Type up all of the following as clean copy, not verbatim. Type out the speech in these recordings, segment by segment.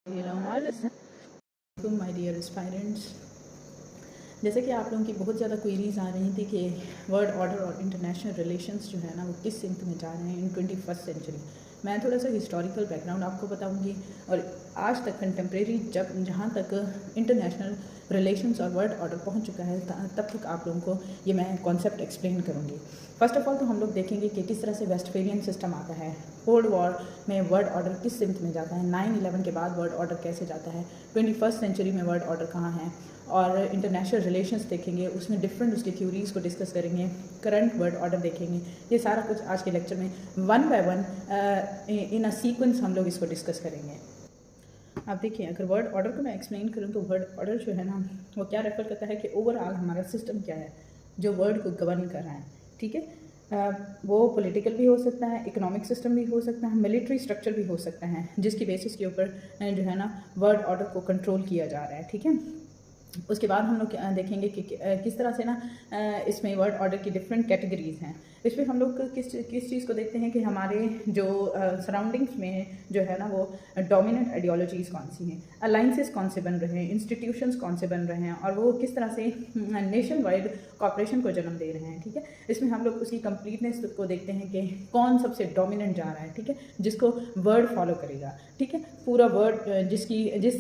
My dear aspirants, जैसे कि आप लोगों की बहुत ज़्यादा क्वेरीज आ रही थी कि वर्ल्ड ऑर्डर और इंटरनेशनल रिलेशंस जो है ना वो किस सिंक में जा रहे हैं इन 21st सेंचुरी। मैं थोड़ा सा हिस्टोरिकल बैकग्राउंड आपको बताऊंगी और आज तक कंटेम्प्रेरी जहाँ तक इंटरनेशनल रिलेशंस और वर्ल्ड ऑर्डर पहुंच चुका है तब तक आप लोगों को ये मैं कॉन्सेप्ट एक्सप्लेन करूंगी। फर्स्ट ऑफ ऑल तो हम लोग देखेंगे कि किस तरह से वेस्टफेलियन सिस्टम आता है, कोल्ड वॉर में वर्ल्ड ऑर्डर किस सिंक में जाता है, 9/11 के बाद वर्ल्ड ऑर्डर कैसे जाता है, 21st सेंचुरी में वर्ल्ड ऑर्डर कहाँ है, और इंटरनेशनल रिलेशंस देखेंगे, उसमें डिफरेंट उसकी थ्योरीज़ को डिस्कस करेंगे, करंट वर्ल्ड ऑर्डर देखेंगे। ये सारा कुछ आज के लेक्चर में one by one in a sequence हम लोग इसको डिस्कस करेंगे। आप देखिए, अगर वर्ल्ड ऑर्डर को मैं एक्सप्लेन करूँ तो वर्ल्ड ऑर्डर जो है ना वो क्या रेफर करता है कि ओवरऑल हमारा सिस्टम क्या है जो वर्ल्ड को गवर्न कर रहा है। ठीक है, वो पॉलिटिकल भी हो सकता है, इकोनॉमिक सिस्टम भी हो सकता है, मिलिट्री स्ट्रक्चर भी हो सकता है, जिसकी बेसिस के ऊपर जो है ना वर्ल्ड ऑर्डर को कंट्रोल किया जा रहा है। ठीक है, उसके बाद हम लोग देखेंगे कि किस तरह से ना इसमें वर्ल्ड ऑर्डर की डिफरेंट कैटेगरीज हैं। इसमें हम लोग किस चीज़ को देखते हैं कि हमारे जो सराउंडिंग्स में जो है ना वो डोमिनेंट आइडियोलॉजीज़ कौन सी हैं, अलाइंसेस कौन से बन रहे हैं, इंस्टीट्यूशंस कौन से बन रहे हैं, और वो किस तरह से नेशन वाइड कॉपरेशन को जन्म दे रहे हैं। ठीक है, इसमें हम लोग उसकी कंप्लीटनेस को देखते हैं कि कौन सबसे डोमिनेंट जा रहा है। ठीक है, जिसको वर्ड फॉलो करेगा। ठीक है, पूरा वर्ड जिस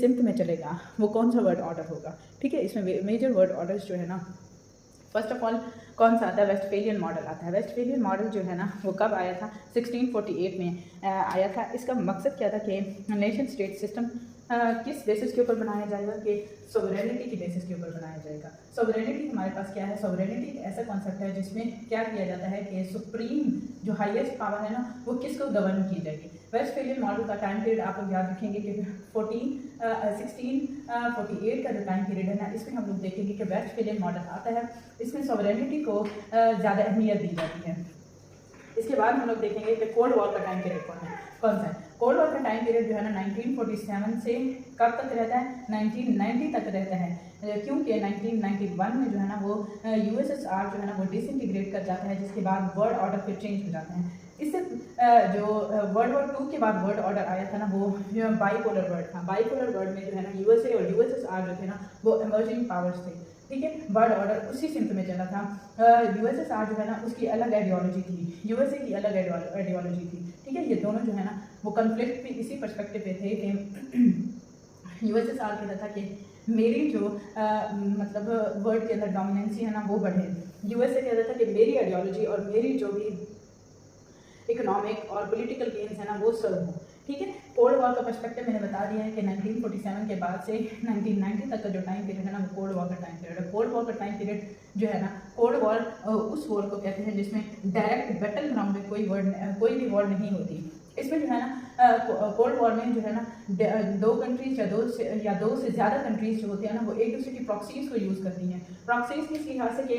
सिम्त में चलेगा वो कौन सा वर्ड ऑर्डर होगा। ठीक है, इसमें मेजर वर्ड ऑर्डर्स जो है ना, फर्स्ट ऑफ ऑल कौन सा आता है, वेस्टफेलियन मॉडल आता है। वेस्टफेलियन मॉडल जो है ना वो कब आया था, 1648 में आया था। इसका मकसद क्या था कि नेशन स्टेट सिस्टम किस बेसिस के ऊपर बनाया जाएगा, कि सोवरेनिटी की बेसिस के ऊपर बनाया जाएगा। सोवरेनिटी हमारे पास क्या है, सोवरेनिटी एक ऐसा कॉन्सेप्ट है जिसमें क्या किया जाता है कि सुप्रीम जो हाईएस्ट पावर है ना वो किसको गवर्न की जाएगी। वेस्टफेलियन मॉडल का टाइम पीरियड आप लोग याद रखेंगे कि 1648 का जो टाइम पीरियड है ना, इसमें हम लोग देखेंगे कि वेस्टफेलियन मॉडल आता है। इसमें सॉवरेनिटी को ज़्यादा अहमियत दी जाती है। इसके बाद हम लोग देखेंगे कि कोल्ड वॉर का टाइम पीरियड कौन सा है। कोल्ड वॉर का टाइम पीरियड जो है ना 1947 से कब तक रहता है, 1990 तक रहता है, क्योंकि 1991 में जो है ना वो यूएसएसआर जो है ना वो डिसइंटीग्रेट कर जाता है, जिसके बाद वर्ल्ड ऑर्डर फिर चेंज हो जाता है। इससे जो वर्ल्ड वॉर 2 के बाद वर्ल्ड ऑर्डर आया था ना वो बाईपोलर वर्ल्ड था। बाईपोलर वर्ल्ड में जो है ना यूएसए और यूएसएसआर जो थे ना वो इमर्जिंग पावर्स थे। ठीक है, वर्ल्ड ऑर्डर उसी सिंक में चला था। यूएसएसआर जो है ना उसकी अलग आइडियोलॉजी थी, यूएसए की अलग आइडियोलॉजी थी। ठीक है, ये दोनों जो है ना वो कन्फ्लिक्ट भी इसी पर्सपेक्टिव पे थे कि यूएसएसआर कहता था कि मेरी जो मतलब वर्ल्ड के अंदर डोमिनेंसी है ना वो बढ़े। यूएसए कहता था कि मेरी आइडियोलॉजी और मेरी जो भी इकोनॉमिक और पॉलिटिकल गेम्स है ना वो सर्व हो। ठीक है, कोल्ड वॉर का पर्सपेक्टिव मैंने बता दिया है कि 1947 के बाद से 1990 तक का जो टाइम पीरियड है ना वो कोल्ड वॉर का टाइम पीरियड है। कोल्ड वॉर का टाइम पीरियड जो है ना, कोल्ड वॉर उस वॉर को कहते हैं जिसमें डायरेक्ट बैटल ग्राउंड में कोई भी वॉर नहीं होती। इसमें जो है ना कोल्ड वॉर में जो है ना दो कंट्रीज या दो से ज़्यादा कंट्रीज जो होते हैं ना वो एक दूसरे की प्रॉक्सीज को यूज़ करती हैं। प्रॉक्सीज किस लिहाज से कि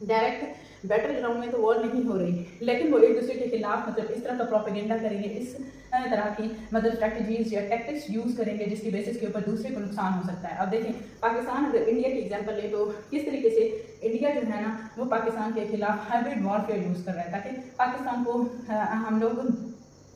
डायरेक्ट बैटल ग्राउंड में तो वॉर नहीं हो रही, लेकिन वो एक दूसरे के खिलाफ मतलब इस तरह का प्रोपेगेंडा करेंगे, इस तरह की मतलब स्ट्रैटेजीज या टैक्टिक्स यूज़ करेंगे जिसकी बेसिस के ऊपर दूसरे को नुकसान हो सकता है। अब देखें, पाकिस्तान अगर इंडिया की एग्जांपल ले तो किस तरीके से इंडिया जो है ना वो पाकिस्तान के खिलाफ हाइब्रिड वॉरफेयर यूज़ कर रहा है, ताकि पाकिस्तान को हम लोग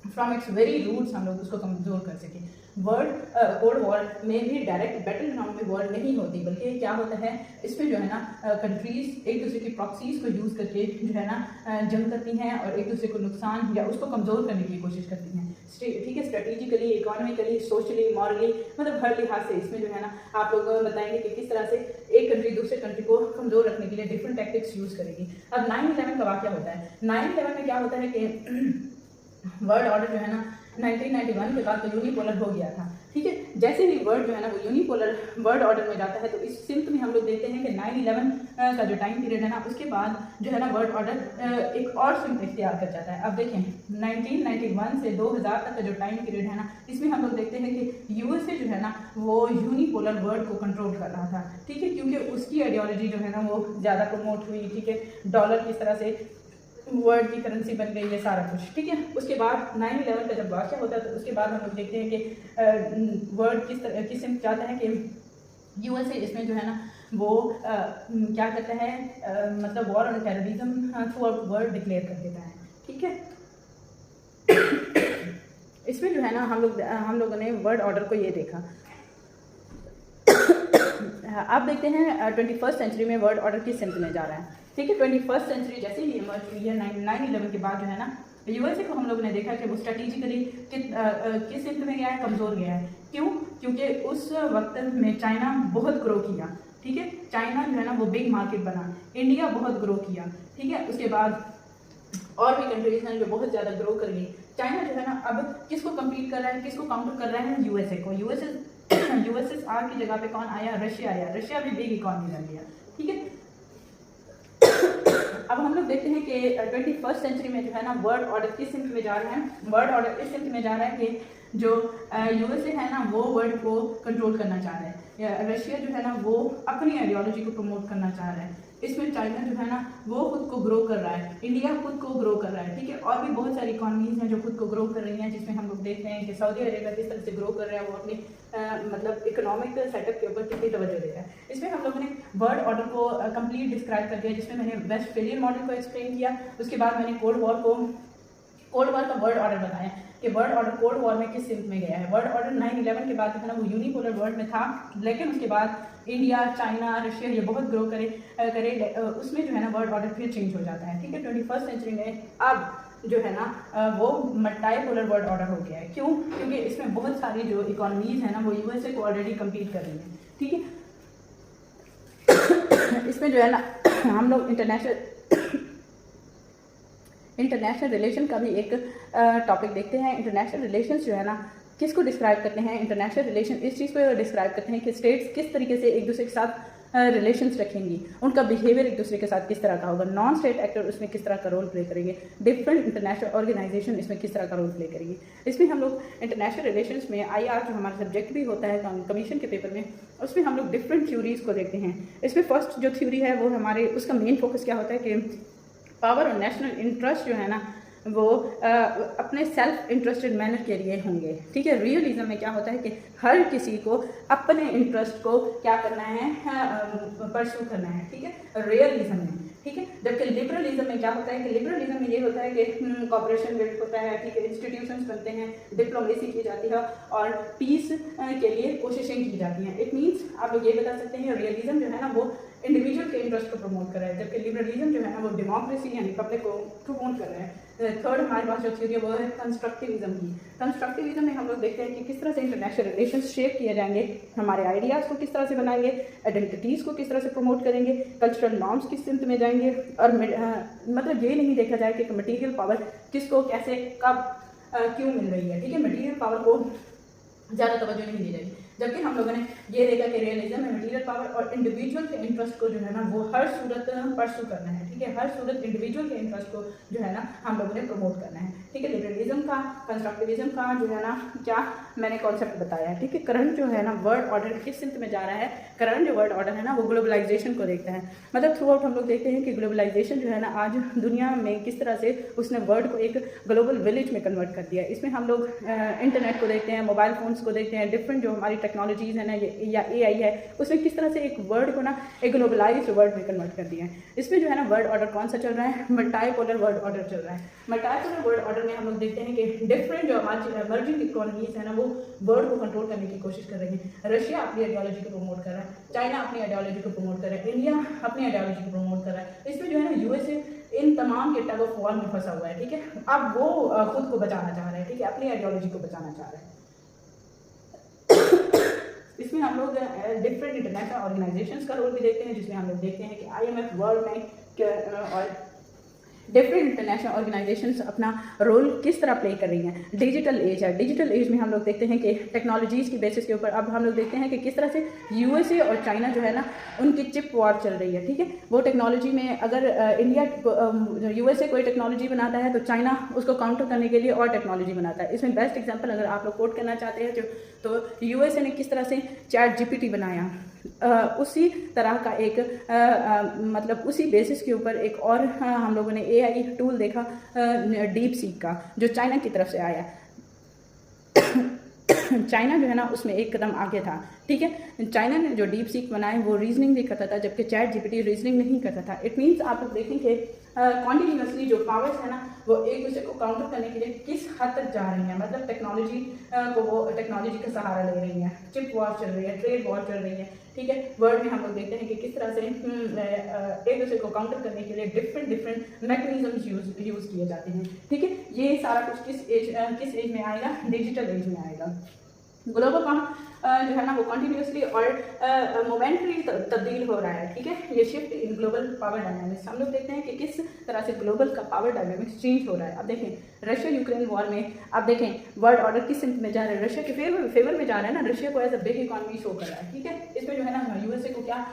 फ्रॉम इट्स वेरी रूट्स हम लोग उसको कमज़ोर कर सकें। कोल्ड वॉर में भी डायरेक्ट बैटल ग्राउंड में वॉर नहीं होती, बल्कि क्या होता है इसमें जो है ना कंट्रीज एक दूसरे की प्रॉक्सीज को यूज़ करके जो है ना जंग करती हैं और एक दूसरे को नुकसान या उसको कमज़ोर करने की कोशिश करती हैं। ठीक है, स्ट्रेटेजिकली, इकोनॉमिकली, सोशली, मॉरली, मतलब हर लिहाज से इसमें जो है ना आप लोग बताएंगे कि किस तरह से एक कंट्री दूसरे कंट्री को कमज़ोर रखने के लिए डिफरेंट टैक्टिक्स यूज़ करेगी। अब 9/11 का वाक़या होता है। 9/11 में क्या होता है कि वर्ल्ड ऑर्डर जो है ना 1991 के बाद तो यूनिपोलर हो गया था। ठीक है, जैसे ही वर्ल्ड जो है ना वो यूनिपोलर वर्ल्ड ऑर्डर में जाता है तो इस सिंक में हम लोग देखते हैं कि 9/11 का जो टाइम पीरियड है ना उसके बाद जो है ना वर्ल्ड ऑर्डर एक और सिंक इख्तियार कर जाता है। अब देखें 1991 से 2000 तक का जो टाइम पीरियड है ना इसमें हम लोग देखते हैं कि यूएसए जो है ना वो यूनिपोलर वर्ल्ड को कंट्रोल कर रहा था। ठीक है, क्योंकि उसकी आइडियोलॉजी जो है ना वो ज़्यादा प्रमोट हुई। ठीक है, डॉलर किस तरह से वर्ल्ड की करेंसी बन गई, ये सारा कुछ। ठीक है, उसके बाद 9/11 का जब वाक़या होता है तो उसके बाद हम लोग देखते हैं कि वर्ल्ड किस सिम चाहता है कि यूएसए इसमें जो है ना वो क्या करता है मतलब war on terrorism through out world declare कर देता है। ठीक है, इसमें जो है ना हम लोगों ने वर्ल्ड ऑर्डर को ये देखा। अब देखते हैं 21st सेंचुरी में वर्ल्ड ऑर्डर किस सिमत में जा रहा है। ठीक है, 21st सेंचुरी जैसे ही इमर्ज हुई है 9/11 के बाद जो है ना यूएसए को हम लोगों ने देखा कि वो स्ट्रेटेजिकली किस सिमत में गया है, कमज़ोर गया है। क्यों? क्योंकि उस वक्त में चाइना बहुत ग्रो किया। ठीक है, चाइना जो है ना वो बिग मार्केट बना, इंडिया बहुत ग्रो किया। ठीक है, उसके बाद और भी कंट्रीज हैं जो बहुत ज़्यादा ग्रो कर गई। चाइना जो है ना अब किसको कम्पीट कर रहा है, किसको काउंटर कर रहा है? यूएसए को। यूएसएसआर की जगह पे कौन आया? रशिया आया। रशिया भी बिग इकॉनमी बन गया। ठीक है, अब हम लोग देखते हैं कि 21st सेंचुरी में जो है ना वर्ल्ड ऑर्डर किस सिमत में जा रहा है। वर्ल्ड ऑर्डर इस सिमत में जा रहा है कि जो यूएसए है ना वो वर्ल्ड को कंट्रोल करना चाह रहा है, रशिया जो है ना वो अपनी आइडियोलॉजी को प्रमोट करना चाह रहा है। इसमें चाइना जो है ना वो खुद को ग्रो कर रहा है, इंडिया खुद को ग्रो कर रहा है। ठीक है, और भी बहुत सारी इकॉनमीज हैं जो खुद को ग्रो कर रही हैं, जिसमें हम लोग देख रहे हैं कि सऊदी अरेबिया किस तरह से ग्रो कर रहा है, वो अपनी मतलब इकोनॉमिक सेटअप के ऊपर कितनी तवज्जो दे रहा है। इसमें हम लोगों ने वर्ल्ड ऑर्डर को कंप्लीट डिस्क्राइब कर दिया, जिसमें मैंने वेस्टफेलियन मॉडल को एक्सप्लेन किया। उसके बाद मैंने कोल्ड वॉर का वर्ल्ड ऑर्डर बताया कि वर्ल्ड ऑर्डर कोल्ड वॉर में किस सिमत में गया है। वर्ल्ड ऑर्डर 9/11 के बाद जो है ना वो यूनिपोलर वर्ल्ड में था, लेकिन उसके बाद इंडिया, चाइना, रशिया ये बहुत ग्रो करे उसमें जो है ना वर्ल्ड ऑर्डर फिर चेंज हो जाता है। ठीक है, 21st सेंचुरी में अब जो है ना वो मल्टीपोलर वर्ल्ड ऑर्डर हो गया है। क्यों? क्योंकि इसमें बहुत सारी जो इकॉनमीज है ना वो यूएसए को ऑलरेडी कम्पीट कर रही हैं। ठीक है, इसमें जो है ना हम लोग इंटरनेशनल रिलेशन का भी एक टॉपिक देखते हैं। इंटरनेशनल रिलेशंस जो है ना किसको डिस्क्राइब करते हैं? इंटरनेशनल रिलेशन इस चीज़ को डिस्क्राइब करते हैं कि स्टेट्स किस तरीके से एक दूसरे के साथ रिलेशंस रखेंगी, उनका बिहेवियर एक दूसरे के साथ किस तरह का होगा, नॉन स्टेट एक्टर उसमें किस तरह का रोल प्ले करेंगे, डिफरेंट इंटरनेशनल ऑर्गेनाइजेशन इसमें किस तरह का रोल प्ले करेंगी। इसमें हम लोग इंटरनेशनल रिलेशंस में IR जो हमारा सब्जेक्ट भी होता है कमीशन के पेपर में, उसमें हम लोग डिफरेंट थ्योरीज को देखते हैं। इसमें फर्स्ट जो थ्योरी है वो हमारे उसका मेन फोकस क्या होता है कि पावर और नेशनल इंटरेस्ट जो है ना वो अपने सेल्फ इंटरेस्टेड मैनर के लिए होंगे। ठीक है, रियलिज्म में क्या होता है कि हर किसी को अपने इंटरेस्ट को क्या करना है, परस्यू करना है। ठीक है, रियलिज्म में। ठीक है, जबकि लिबरलिज्म में क्या होता है कि लिबरलिज्म में ये होता है कि कॉपरेशन बिल्ड होता है। ठीक है, इंस्टीट्यूशंस बनते हैं, डिप्लोमेसी की जाती है और पीस के लिए कोशिशें की जाती हैं। इट मीन्स आप लोग ये बता सकते हैं रियलिज्म जो है ना वो इंडिविजुअल के इंटरेस्ट को प्रमोट कर रहा है, जबकि लिबरलिज्म जो है ना वो डेमोक्रेसी यानी पब्लिक को प्रमोट कर रहा है। थर्ड हमारे पास जो थ्योरी है वो है कंस्ट्रक्टिविज्म की। कंस्ट्रक्टिविज्म में हम लोग देखते हैं कि किस तरह से इंटरनेशनल रिलेशंस शेप किए जाएंगे, हमारे आइडियाज़ को किस तरह से बनाएंगे, आइडेंटिटीज़ को किस तरह से प्रमोट करेंगे, कल्चरल नॉर्म्स किस सिमत में जाएंगे, और मतलब ये नहीं देखा जाए कि मटीरियल पावर किसको कैसे कब क्यों मिल रही है। ठीक है, मटीरियल पावर को ज़्यादा तवज्जो नहीं दी जाएगी, जबकि हम लोगों ने ये देखा कि रियलिज्म में मटीरियल पावर और इंडिविजुअल के इंटरेस्ट को जो है ना वो हर सूरत परस्यू करना है। ठीक है, हर सूरत इंडिविजुअल के इंटरेस्ट को जो है ना हम लोगों ने प्रमोट करना है। ठीक है, लिबरलिज्म का, कंस्ट्रक्टिविज्म का जो है ना क्या मैंने कॉन्सेप्ट बताया है। ठीक है, करंट जो है ना वर्ल्ड ऑर्डर किस सिमत में जा रहा है? करंट जो वर्ल्ड ऑर्डर है ना वो ग्लोबलाइजेशन को देखता है। मतलब थ्रू आउट हम लोग देखते हैं कि ग्लोबलाइजेशन जो है ना आज दुनिया में किस तरह से उसने वर्ल्ड को एक ग्लोबल विलेज में कन्वर्ट कर दिया। इसमें हम लोग इंटरनेट को देखते हैं, मोबाइल फोन्स को देखते हैं, डिफरेंट जो हमारी टेक्नोलॉजीज़ है ना या AI है उसमें किस तरह से एक वर्ल्ड को ना एक ग्लोबलाइज्ड वर्ल्ड में कन्वर्ट कर दिया है। इसमें जो है ना वर्ल्ड ऑर्डर कौन सा चल रहा है? मल्टीपोलर वर्ल्ड ऑर्डर चल रहा है। मल्टीपोलर वर्ल्ड ऑर्डर में हम लोग देखते हैं कि डिफरेंट जो हमारी इमर्जिंग इकोनॉमीज है ना वो वर्ल्ड को कंट्रोल करने की कोशिश कर रही है। रशिया अपनी आइडियोलॉजी को प्रमोट कर रहा है, चाइना अपनी आइडियोलॉजी को प्रमोट कर रहा है, इंडिया अपनी आइडियोलॉजी को प्रमोट कर रहा है। इसमें जो है ना यूएसए इन तमाम के टग ऑफ वॉर में फंसा हुआ है। ठीक है, अब वो खुद को बचाना चाह रहा है। ठीक है, अपनी आइडियोलॉजी को बचाना चाह रहा है। इसमें हम लोग डिफरेंट इंटरनेशनल ऑर्गेनाइजेशंस का रोल भी देखते हैं, जिसमें हम लोग देखते हैं कि IMF वर्ल्ड बैंक और डिफरेंट इंटरनेशनल ऑर्गेनाइजेशंस अपना रोल किस तरह प्ले कर रही हैं। डिजिटल एज है, डिजिटल एज में हम लोग देखते हैं कि टेक्नोलॉजीज़ की बेसिस के ऊपर अब हम लोग देखते हैं कि किस तरह से यूएसए और चाइना जो है ना उनकी चिप वॉर चल रही है। ठीक है, वो टेक्नोलॉजी में अगर यूएसए कोई टेक्नोलॉजी बनाता है तो चाइना उसको काउंटर करने के लिए और टेक्नोलॉजी बनाता है। इसमें बेस्ट एग्जाम्पल अगर आप लोग कोट करना चाहते हैं तो यूएसए ने किस तरह से ChatGPT बनाया, उसी तरह का एक मतलब उसी बेसिस के ऊपर एक और हम लोगों ने AI टूल देखा डीप सीक का, जो चाइना की तरफ से आया। चाइना जो है ना उसमें एक कदम आगे था। ठीक है, चाइना ने जो डीप सीक बनाए वो रीजनिंग भी करता था, जबकि ChatGPT रीजनिंग नहीं करता था। इट मीन्स आप लोग देखें कि कॉन्टिन्यूसली जो पावर्स है ना वो एक दूसरे को काउंटर करने के लिए किस हद तक जा रही हैं, मतलब टेक्नोलॉजी को वो टेक्नोलॉजी का सहारा ले रही हैं, चिप वॉर चल रही है, ट्रेड वॉर चल रही है, ठीक है। वर्ल्ड में हम लोग देखते हैं कि किस तरह से एक दूसरे को काउंटर करने के लिए डिफरेंट मैकेनिज्म्स यूज़ किए जाते हैं, ठीक है। ये सारा कुछ किस एज में आएगा, डिजिटल एज में आएगा। ग्लोबल जो है ना वो कंटिन्यूसली और मोमेंटरी तब्दील हो रहा है, ठीक है। ये shift in global power dynamics हम लोग देखते हैं कि किस तरह से ग्लोबल का पावर डायनामिक्स चेंज हो रहा है। अब देखें रशिया यूक्रेन वॉर में, अब देखें वर्ल्ड ऑर्डर किस में जा रहा है, रशिया के फेवर में जा रहा है ना, रशिया को as a big economy show कर रहा है, ठीक है। इसमें जो है ना यूएसए को क्या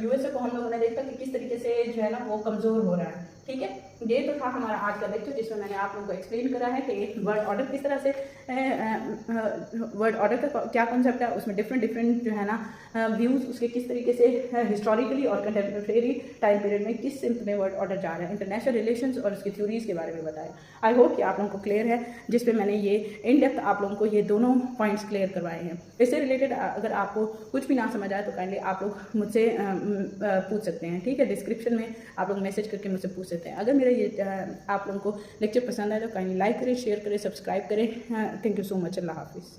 यूएसए को हम लोगों ने देखा कि किस तरीके से जो है ना वो कमज़ोर हो रहा है, ठीक है। ये तो था हमारा आज का लेक्चर जिसमें मैंने आप लोगों को एक्सप्लेन करा है कि वर्ल्ड ऑर्डर किस तरह से वर्ल्ड ऑर्डर का क्या कॉन्सेप्ट है, उसमें डिफरेंट जो है ना व्यूज़ उसके किस तरीके से हिस्टोरिकली और कंटेम्प्रेरी टाइम पीरियड में किस सिम्त में वर्ल्ड ऑर्डर जा रहा है, इंटरनेशनल रिलेशंस और उसकी थ्योरीज़ के बारे में बताया। आई होप कि आप लोगों को क्लियर है, जिस पे मैंने ये इन डेप्थ आप लोगों को ये दोनों पॉइंट्स क्लियर करवाए हैं। इससे रिलेटेड अगर आपको कुछ भी ना समझ आए तो काइंडली आप लोग मुझसे पूछ सकते हैं, ठीक है। डिस्क्रिप्शन में आप लोग मैसेज करके मुझसे पूछ सकते हैं। अगर मेरा ये आप लोगों को लेक्चर पसंद आए तो काइंडली लाइक करें, शेयर करें, सब्सक्राइब करें। Thank you so much. अल्लाह हाफिज़।